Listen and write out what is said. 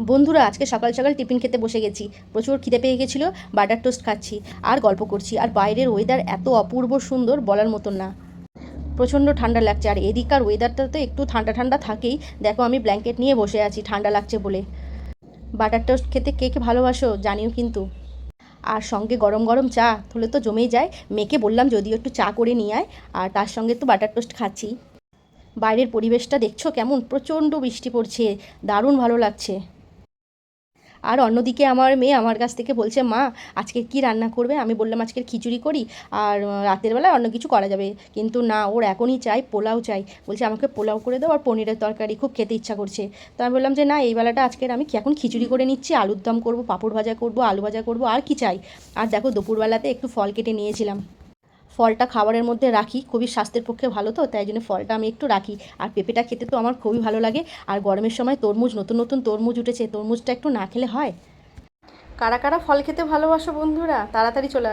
বন্ধুরা, আজকে সকাল সকাল টিফিন খেতে বসে গেছি। প্রচুর খিদে পেয়ে গেছিলো। বাটার টোস্ট খাচ্ছি আর গল্প করছি। আর বাইরের ওয়েদার এত অপূর্ব সুন্দর, বলার মতন না। প্রচণ্ড ঠান্ডা লাগছে, আর এদিকার ওয়েদারটা তো একটু ঠান্ডা ঠান্ডা থাকেই। দেখো, আমি ব্ল্যাঙ্কেট নিয়ে বসে আছি ঠান্ডা লাগছে বলে। বাটার টোস্ট খেতে কে কে ভালোবাসো জানিও কিন্তু। আর সঙ্গে গরম গরম চা হলে তো জমেই যায়। মেয়েকে বললাম যদিও একটু চা করে নিয়ে আয়, আর তার সঙ্গে তো বাটার টোস্ট খাচ্ছি। বাইরের পরিবেশটা দেখছো কেমন, প্রচণ্ড বৃষ্টি পড়ছে। দারুণ ভালো লাগছে। আর অন্যদিকে আমার মেয়ে আমার কাছ থেকে বলছে, মা আজকে কি রান্না করবে? আমি বললাম আজকের খিচুড়ি করি, আর রাতের বেলায় অন্য কিছু করা যাবে। কিন্তু না, ওর এখনই চাই, পোলাও চাই। বলছে আমাকে পোলাও করে দাও আর পনিরের তরকারি, খুব খেতে ইচ্ছা করছে। তো আমি বললাম যে না, এই বেলাটা আজকের আমি কি এখন খিচুড়ি করে নিচ্ছি, আলুর দম করবো, পাঁপড় ভাজা করবো, আলু ভাজা করবো, আর কি চাই। আর দেখো, দুপুরবেলাতে একটু ফল কেটে নিয়েছিলাম। ফলটা খাবারের মধ্যে রাখি, খুবই স্বাস্থ্যের পক্ষে ভালো, তো তাই জন্য ফলটা আমি একটু রাখি। আর পেঁপেটা খেতে তো আমার খুবই ভালো লাগে। আর গরমের সময় তরমুজ, নতুন নতুন তরমুজ উঠেছে, তরমুজটা একটু না খেলে হয়। কারা কারা ফল খেতে ভালোবাসো বন্ধুরা, তাড়াতাড়ি চলে